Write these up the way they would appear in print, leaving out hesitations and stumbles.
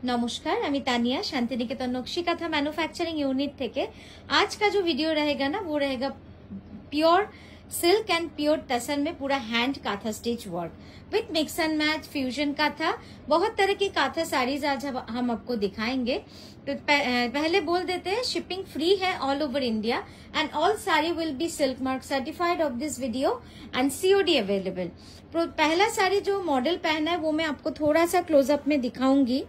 नमस्कार, मैं Tania Santiniketan Nakshikantha manufacturing unit थेके। आज का जो वीडियो रहेगा ना वो रहेगा pure silk and pure tussar में पूरा hand kantha stitch work with mix and match fusion kantha. बहुत तरह की काथा साड़ीज आज हम आपको दिखाएंगे। तो पहले बोल देते हैं शिपिंग फ्री है all over India and all sari will be silk mark certified of this video and COD available. पहला साड़ी जो मॉडल पहना है वो मैं आपको थोड़ा सा क्लोजअप में दिखाऊंगी।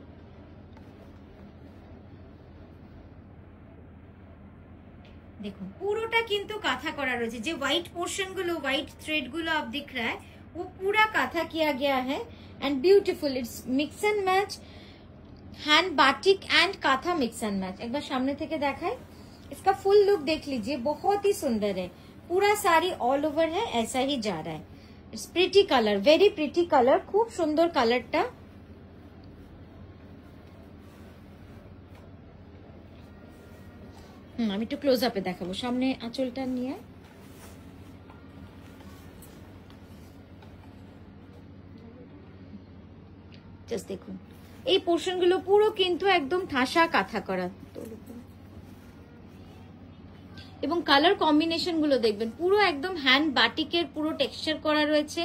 देखो পুরোটা কিন্তু কাঁথা করা রয়েছে, যে হোয়াইট পোর্শন গুলো হোয়াইট থ্রেড গুলো आप दिख रहा है वो पूरा काथा किया गया है and beautiful. It's mix and match hand batik and kantha mix and match. एक बार सामने থেকে দেখাই, इसका फुल लुक देख लीजिए, बहुत ही सुंदर है। पूरा साड़ी ऑल ओवर है, ऐसा ही जा रहा है। It's pretty colour, very pretty colour, खूब सुंदर कलरটা। আমি একটু ক্লোজ আপে দেখাবো। সামনে আঁচলটা নিয়ে জাস্ট দেখুন, এই পোর্শন গুলো পুরো কিন্তু একদম ঠাসা কাঁথা করা এবং কালার কম্বিনেশন গুলো দেখবেন পুরো একদম হ্যান্ড বাটিকের পুরো টেক্সচার করা রয়েছে।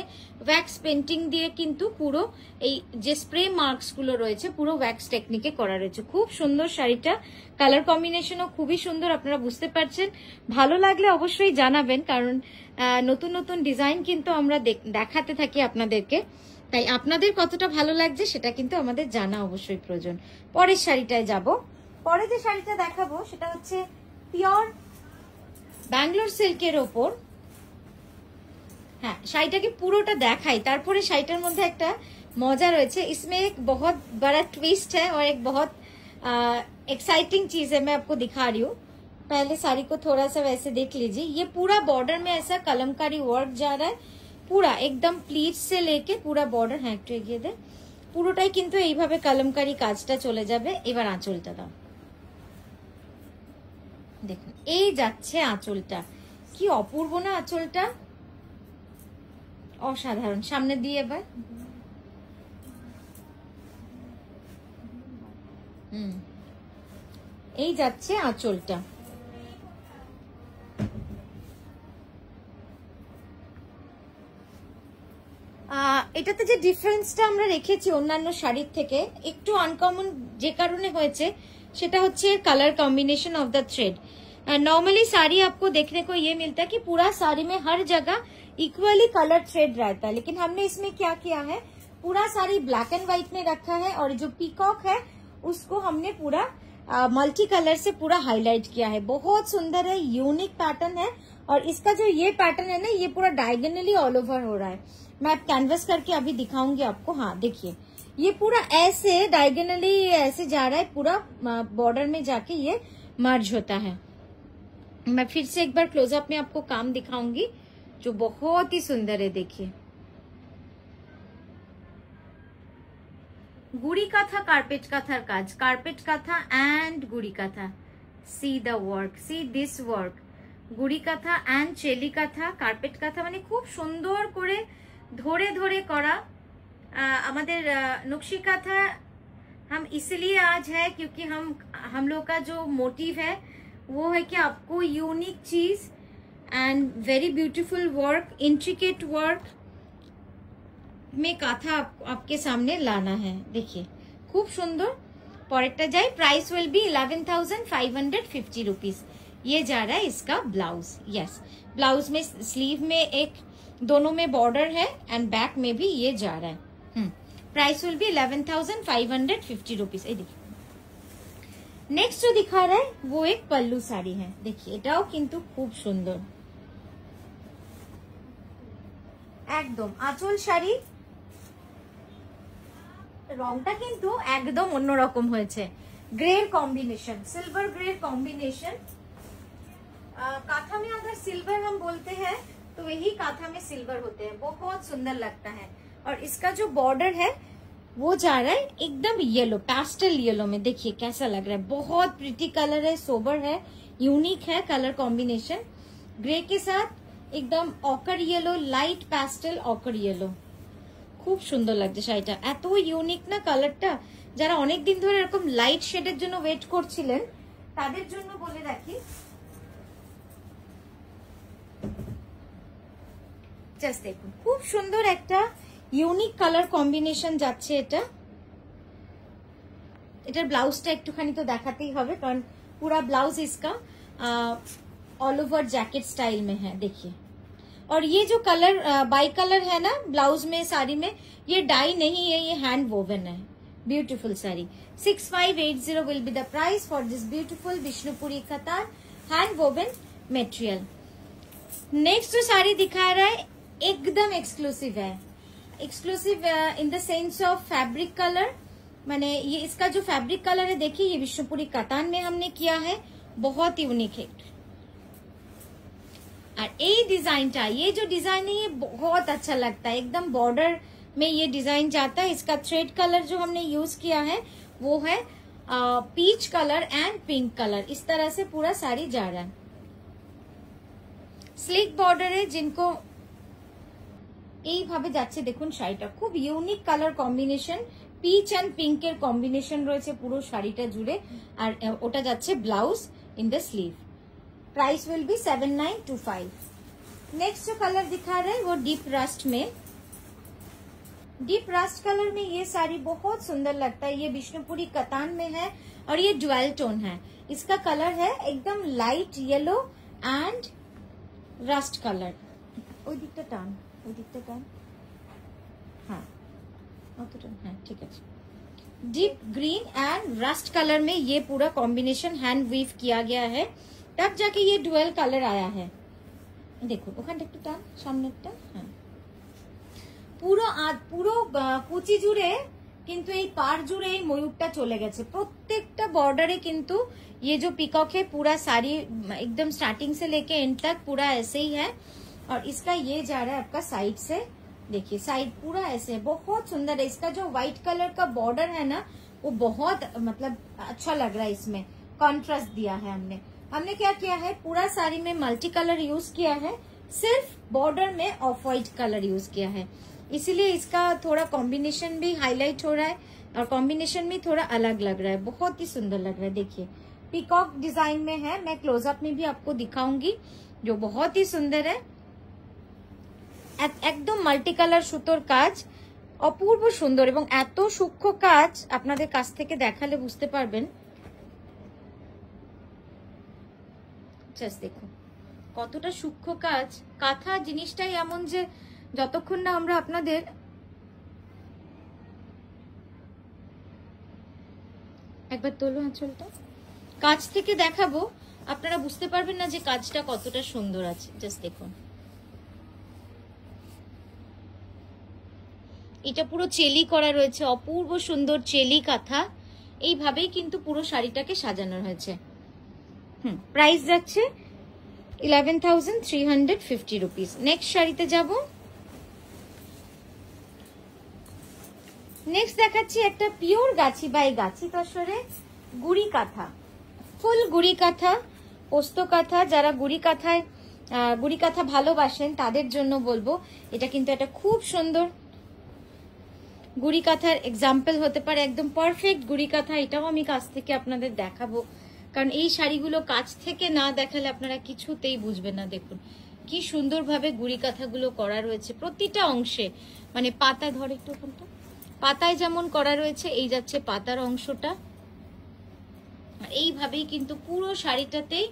ওয়্যাক্স পেন্টিং দিয়ে কিন্তু পুরো এই যে স্প্রে মার্কস গুলো রয়েছে পুরো ওয়্যাক্স টেকনিকে করা রয়েছে। খুব সুন্দর শাড়িটা, কালার কম্বিনেশনও খুবই সুন্দর, আপনারা বুঝতে পারছেন। ভালো লাগলে অবশ্যই জানাবেন, কারণ নতুন নতুন ডিজাইন কিন্তু আমরা দেখাতে থাকি আপনাদেরকে, তাই আপনাদের কতটা ভালো লাগছে সেটা কিন্তু আমাদের জানা অবশ্যই প্রয়োজন। পরের শাড়িটায় যাব। পরে যে শাড়িটা দেখাবো সেটা হচ্ছে পিওর बैंगलोर सिल्कर ओपर। हाँ, शाड़ीटा की पुरोटा देखाई, तारपरे शाड़ीटार मध्य एक मजा रही। इसमें एक बहुत बड़ा ट्विस्ट है और एक बहुत एक्साइटिंग चीज है, मैं आपको दिखा रही हूँ। पहले साड़ी को थोड़ा सा वैसे देख लीजिए, ये पूरा बॉर्डर में ऐसा कलमकारी वर्क जा रहा है, पूरा एकदम प्लीट से लेके पूरा बॉर्डर। हाँ, एकटू एगिए दे, पुरोटाई किन्तु এইভাবে कलमकारी काजटा चले जाबे। एबार आँचलटा दाও, দেখুন এই যাচ্ছে আঁচলটা, কি অপূর্ব না আঁচলটা, অসাধারণ। সামনে দিয়ে এবার এই যাচ্ছে আঁচলটা। এটাতে যে ডিফারেন্সটা আমরা রেখেছি অন্যান্য শাড়ির থেকে, একটু আনকমন যে কারণে হয়েছে সেটা হচ্ছে colour combination of the thread. Normally sari आपको देखने को ये मिलता है कि पूरा साड़ी में हर जगह इक्वली कलर थ्रेड रहता है, लेकिन हमने इसमें क्या किया है, पूरा साड़ी ब्लैक एंड व्हाइट में रखा है और जो पीकॉक है उसको हमने पूरा मल्टी कलर से पूरा हाईलाइट किया है। बहुत सुंदर है, यूनिक पैटर्न है। और इसका जो ये पैटर्न है ना, ये पूरा डायगोनली ऑल ओवर हो रहा है। मैं कैनवस करके अभी दिखाऊंगी आपको। हाँ देखिए, ये पूरा ऐसे डायगोनली ऐसे जा रहा है, पूरा बॉर्डर में जाके ये मर्ज होता है। मैं फिर से एक बार क्लोजअप में आपको काम दिखाऊंगी जो बहुत ही सुंदर है। देखिए, गुड़ी काथा कार्पेट काथार काज, carpet kantha and gudi kantha. See the work, see this work, gudi kantha and cheli kantha, carpet काथा, माने खूब सुंदर करे धरे धरे करा। हमारे नक्शी काथा हम इसलिए आज है क्योंकि हम लोग का जो मोटिव है वो है कि आपको यूनिक चीज and very beautiful work, intricate work में काथा आपके सामने लाना है। देखिए खूब सुंदर। परेरटा जाए, प्राइस विल बी 11,550 रुपीज। ये जा रहा है इसका ब्लाउज। यस, ब्लाउज में स्लीव में एक दोनों में बॉर्डर है एंड बैक में भी ये जा रहा है। Price will B 11,550 rupees. Next जो दिखा रहा है वो एक पल्लू साड़ी है। देखिए एटाओ किंतु खूब सुंदर, एकदम आंचल शाड़ी। रंगटा किंतु एकदम अन्यरकम হয়েছে, ग्रेर कॉम्बिनेशन, सिल्वर ग्रेर कॉम्बिनेशन। काथा में अगर सिल्वर हम बोलते हैं तो वही काथा में सिल्वर होते हैं, बहुत सुंदर लगता है। और इसका जो बॉर्डर है वो जा रहा है एकदम येलो, पैस्टल येलो में। देखिए कैसा लग रहा है, बहुत प्रिटी कलर है, सोबर है, यूनिक है कलर कॉम्बिनेशन। ग्रे के साथ एकदम ochre yellow, light pastel ochre yellow, खूब सुंदर लगছে শাড়িটা। এত ইউনিক না কালারটা, যারা অনেক দিন ধরে এরকম লাইট শেডের জন্য ওয়েট করছিলেন তাদের জন্য বলে রাখি, জাস্ট দেখুন খুব সুন্দর একটা ইউনিক কালার কম্বিনেশন যাচ্ছে এটা। এটার ব্লাউজটা একটুখানি তো দেখাতেই হবে, কারণ पूरा ब्लाउज इसका ऑल ओवर जैकेट स्टाइल में है, देखिए। और ये जो कलर बाई कलर है ना ब्लाउज में, साड़ी में, ये डाई नहीं है, ये हैंड वोवन है। Beautiful sari. 6580 will be the price for this beautiful Vishnupuri कतार हैंड वोवन मटेरियल। नेक्स्ट जो साड़ी दिखा रहा है एकदम एक्सक्लूसिव है, exclusive in the sense of fabric colour, माने ये इसका जो फैब्रिक कलर है देखिए, ये विष्णुपुरी कतान में हमने किया है, बहुत यूनिक है। और ये डिजाइनटा, ये जो डिजाइन है ये बहुत अच्छा लगता है, एकदम बॉर्डर में ये डिजाइन जाता है। इसका थ्रेड कलर जो हमने यूज किया है वो है peach colour and pink colour, इस तरह से पूरा साड़ी जा रहा है। स्लिक बॉर्डर है, जिनको এইভাবে যাচ্ছে দেখুন শাড়িটা, খুব unique colour combination, peach and পিঙ্কের কম্বিনেশন রয়েছে পুরো শাড়িটা জুড়ে, আর ওটা যাচ্ছে blouse in the sleeve. Price will be 7925। Next जो कलर दिखा रहे हैं वो डीप रस्ट में, डीप रस्ट कलर में ये साड़ी बहुत सुंदर लगता है। ये विष्णुपुरी कतान में है और ये ड्यूअल टोन है। इसका कलर है एकदम light yellow and rust colour. ওই দিকটা টান, ওই দিকটা টান, हाँ हाँ ठीक है। Deep green and rust colour में ये पूरा कॉम्बिनेशन हैंड वीव किया गया है, तब जाके ये डुअल कलर आया है। देखो ওখানটা একটু টান, সামনেরটা, হ্যাঁ পুরো কুচি জুড়ে কিন্তু এই পার জুড়ে এই ময়ূরটা চলে গেছে। প্রত্যেকটা बॉर्डरे किंतु ये जो पिकॉक है पूरा साड़ी एकदम स्टार्टिंग से लेके एंड तक पूरा ऐसे ही है। और इसका ये जा रहा है आपका साइड से, देखिए साइड पूरा ऐसे है, बहुत सुंदर है। इसका जो व्हाइट कलर का बॉर्डर है ना वो बहुत मतलब अच्छा लग रहा है, इसमें कॉन्ट्रास्ट दिया है हमने। हमने क्या किया है, पूरा साड़ी में मल्टी कलर यूज किया है, सिर्फ बॉर्डर में ऑफ व्हाइट कलर यूज किया है, इसीलिए इसका थोड़ा कॉम्बिनेशन भी हाईलाइट हो रहा है और कॉम्बिनेशन भी थोड़ा अलग लग रहा है, बहुत ही सुंदर लग रहा है। देखिए पीकॉक डिजाइन में है, मैं क्लोजअप में भी आपको दिखाऊंगी, जो बहुत ही सुंदर है। একদম মাল্টি কালার সুতোর কাজ, অপূর্ব সুন্দর এবং এত সূক্ষ্ম কাজ আপনাদের কাছ থেকে দেখালে বুঝতে পারবেন। জাস্ট দেখুন কতটা সূক্ষ্ম কাজ। কাঁথা জিনিসটাই এমন যে যতক্ষণ না আমরা আপনাদের একবার তোলো আঁচলটা কাছ থেকে দেখাবো, আপনারা বুঝতে পারবেন না যে কাজটা কতটা সুন্দর আছে। জাস্ট দেখুন, এটা পুরো চেলি করা রয়েছে, অপূর্ব সুন্দর চেলি কাঁথা, এইভাবেই কিন্তু পুরো শাড়িটাকে সাজানো হয়েছে। প্রাইস যাচ্ছে 11,350 রুপিস। নেক্সট শাড়িতে যাব। নেক্সট দেখাচ্ছি একটা পিওর গাছি বাই গাছি তসরে গুড়ি কাঁথা, ফুল গুড়ি কাঁথা, পোস্ত কাঁথা। যারা গুড়ি কাঁথা ভালোবাসেন তাদের জন্য বলবো, এটা কিন্তু একটা খুব সুন্দর গুড়ি কাঁথার এক্সাম্পল হতে পারে, একদম পারফেক্ট গুড়ি কাঁথা। এটাও আমি কাছ থেকে আপনাদের দেখাবো, কারণ এই শাড়িগুলো কাছ থেকে না দেখালে আপনারা কিছুতেই বুঝবেন না। দেখুন কি সুন্দরভাবে গুড়ি কাঁথাগুলো করা রয়েছে প্রতিটা অংশে, মানে পাতা ধরে একটু ওখানটা, পাতায় যেমন করা রয়েছে এই যাচ্ছে পাতার অংশটা, আর এইভাবেই কিন্তু পুরো শাড়িটাতেই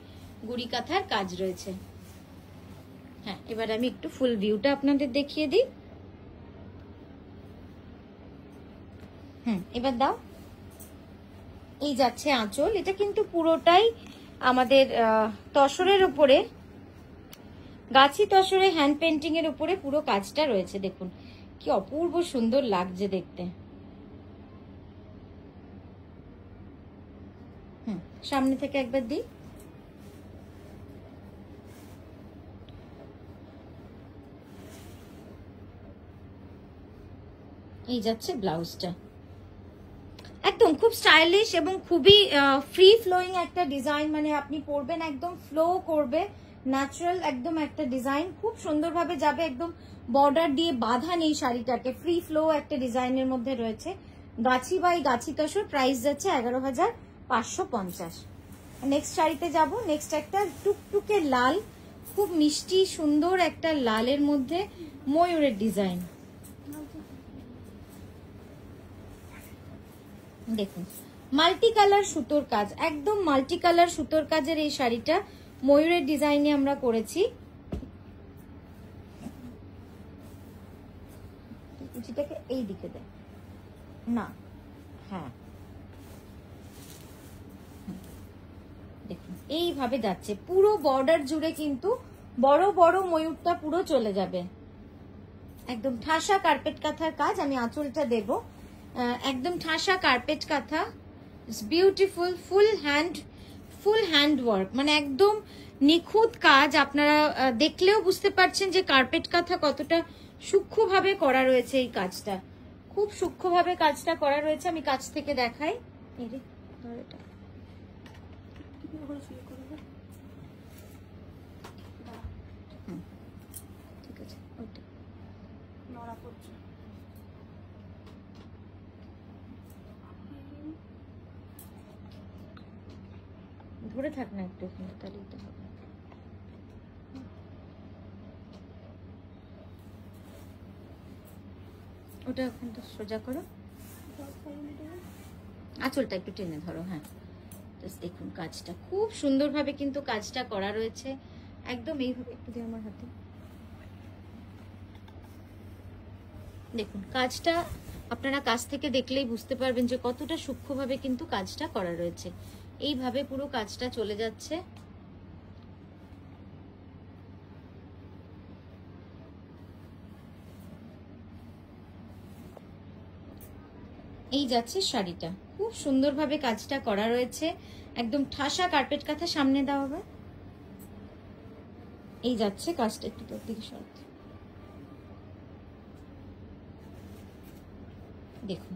গুড়ি কাঁথার কাজ রয়েছে। হ্যাঁ, এবার আমি একটু ফুল ভিউটা আপনাদের দেখিয়ে দিই। এবার দাও, এই যাচ্ছে আঁচল। এটা কিন্তু পুরোটাই আমাদের তসরের উপরে, গাছি তসরে হ্যান্ড পেন্টিং এর উপরে পুরো কাজটা রয়েছে। দেখুন কি অপূর্ব সুন্দর লাগছে দেখতে। সামনে থেকে একবার দিই। এই যাচ্ছে ব্লাউজটা, একদম খুব স্টাইলিশ এবং খুবই ফ্রি ফ্লোয়িং একটা ডিজাইন, মানে আপনি পরবেন একদম ফ্লো করবে, ন্যাচারাল একদম একটা ডিজাইন, খুব সুন্দরভাবে যাবে, একদম বর্ডার দিয়ে বাঁধা নেই শাড়িটাকে, ফ্রি ফ্লো একটা ডিজাইনের মধ্যে রয়েছে। গাছি বাই গাছি তসর, প্রাইস যাচ্ছে 11,550। নেক্সট শাড়িতে যাব। নেক্সট একটা টুকটুকে লাল, খুব মিষ্টি সুন্দর একটা লালের মধ্যে ময়ূরের ডিজাইন। দেখুন মাল্টি কালার সুতোর কাজ, একদম মাল্টি কালার সুতোর কাজের এই শাড়িটা ময়ূরের ডিজাইনে আমরা করেছি। কুচিটাকে এই দিকে দেয় না, হ্যাঁ দেখুন এইভাবে যাচ্ছে পুরো বর্ডার জুড়ে, কিন্তু বড় বড় ময়ূরটা পুরো চলে যাবে। একদম ঠাসা কার্পেট কাঁথার কাজ, আমি আঁচলটা দেব। একদম ঠাসা কার্পেট কাঁথা, বিউটিফুল, ফুল হ্যান্ড ওয়ার্ক, মানে একদম নিখুঁত কাজ। আপনারা দেখলেও বুঝতে পারছেন যে কার্পেট কাঁথা কতটা সূক্ষ্মভাবে করা রয়েছে। এই কাজটা খুব সূক্ষ্মভাবে কাজটা করা রয়েছে। আমি কাছ থেকে দেখাই। ঠিক আছে, ধরে থাক না একটু, তাহলে এটা হবে। ওটা ওখানটা সোজা করো, আঁচলটা একটু টেনে ধরো। হ্যাঁ দেখুন কাজটা খুব সুন্দরভাবে কিন্তু কাজটা করা রয়েছে। একদম এইভাবে একটু দিয়ে আমার হাতে দেখুন কাজটা, আপনারা কাছ থেকে দেখলেই বুঝতে পারবেন যে কতটা সূক্ষ্মভাবে কিন্তু কাজটা করা রয়েছে। এইভাবে পুরো কাজটা চলে যাচ্ছে। এই যাচ্ছে শাড়িটা, খুব সুন্দরভাবে কাজটা করা রয়েছে। একদম ঠাসা কার্পেট কাঁথা, সামনে দেওয়া হবে। এই যাচ্ছে কাজটা, একটু তোর দিকে সরাতে। দেখুন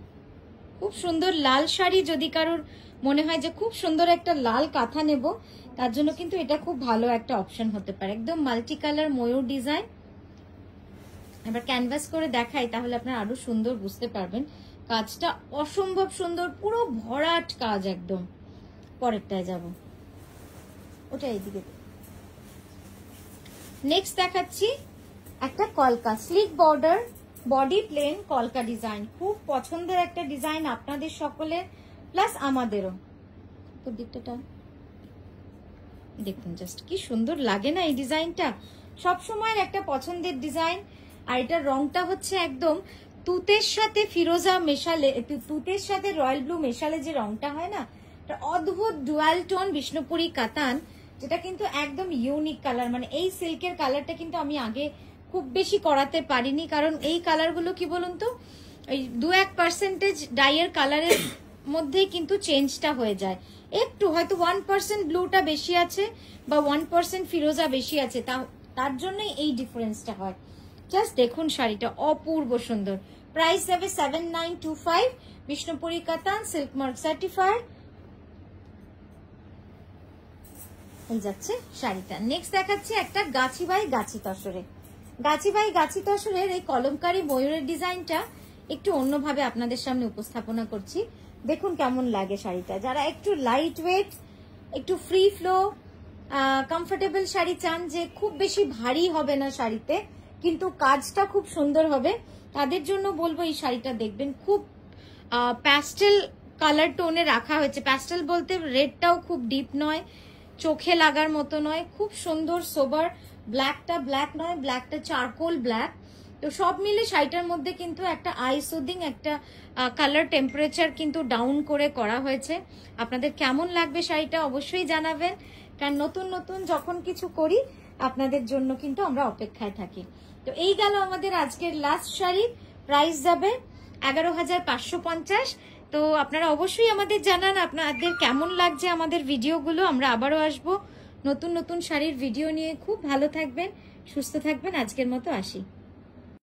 খুব সুন্দর লাল শাড়ি, যদি কারোর মনে হয় যে খুব সুন্দর একটা লাল কাঁথা নেব, তার জন্য কিন্তু এটা খুব ভালো একটা অপশন হতে পারে। একদম মাল্টি কালার ময়ূর ডিজাইন। এবার ক্যানভাস করে দেখাই, তাহলে আপনারা আরো সুন্দর বুঝতে পারবেন। কাজটা অসম্ভব সুন্দর, পুরো ভরাট কাজ একদম। পরেরটায় যাব, ওটা এইদিকে। নেক্সট দেখাচ্ছি একটা কলকা, স্লিক বর্ডার, বডি প্লেন কলকা ডিজাইন। খুব পছন্দের একটা ডিজাইন আপনাদের সকলের, প্লাস আমাদেরও। তো দিকটা দেখুন জাস্ট কি সুন্দর লাগে না এই ডিজাইনটা, সবসময় একটা পছন্দের ডিজাইন। আর এটার রংটা হচ্ছে একদম তুতের সাথে ফিরোজা মেশালে, তুতের সাথে রয়্যাল ব্লু মেশালে যে রংটা হয় না, অদ্ভুত ডুয়াল টোন বিষ্ণুপুরি কাতান, যেটা কিন্তু একদম ইউনিক কালার। মানে এই সিল্কের কালারটা কিন্তু আমি আগে খুব বেশি করাতে পারিনি, কারণ এই কালারগুলো কি বলুন তো, এই 2-1% ডাইয়ের কালারের মধ্যেই কিন্তু চেঞ্জটা হয়ে যায়। একটু হয়তো 1% ব্লুটা বেশি আছে বা 1% ফিরোজা বেশি আছে, তার জন্যই এই ডিফারেন্সটা হয়। জাস্ট দেখুন শাড়িটা অপূর্ব সুন্দর। প্রাইস যাবে 7925, বিষ্ণুপুরি কাতান, সিল্ক মার্ক সার্টিফাইড। এই যাচ্ছে শাড়িটা। নেক্সট দেখাচ্ছি একটা গাছি বাই গাছি তসরে। গাছি বাই গাছি তসরের এই কলমকারী ময়ূরের ডিজাইনটা একটু অন্যভাবে আপনাদের সামনে উপস্থাপনা করছি। দেখুন কেমন লাগে শাড়িটা। যারা একটু লাইট ওয়েট, একটু ফ্রি ফ্লো, কমফোর্টেবল শাড়ি চান, যে খুব বেশি ভারী হবে না শাড়িতে কিন্তু কাজটা খুব সুন্দর হবে, তাদের জন্য বলবো এই শাড়িটা দেখবেন। খুব প্যাস্টেল কালার টোনে রাখা হয়েছে। প্যাস্টেল বলতে রেডটাও খুব ডিপ নয়, চোখে লাগার মতো নয়, খুব সুন্দর সোবার। ব্ল্যাকটা ব্ল্যাক নয়, ব্ল্যাকটা চারকোল ব্ল্যাক। তো সব মিলে শাড়িটার মধ্যে কিন্তু একটা আই সুদিং, একটা কালার টেম্পারেচার কিন্তু ডাউন করে করা হয়েছে। আপনাদের কেমন লাগবে শাড়িটা অবশ্যই জানাবেন, কারণ নতুন নতুন যখন কিছু করি আপনাদের জন্য কিন্তু আমরা অপেক্ষায় থাকি। তো এই গেল আমাদের আজকের লাস্ট শাড়ি। প্রাইস যাবে 11,550। তো আপনারা অবশ্যই আমাদের জানান আপনাদের কেমন লাগছে আমাদের ভিডিওগুলো। আমরা আবারও আসবো নতুন নতুন শাড়ির ভিডিও নিয়ে। খুব ভালো থাকবেন, সুস্থ থাকবেন। আজকের মতো আসি।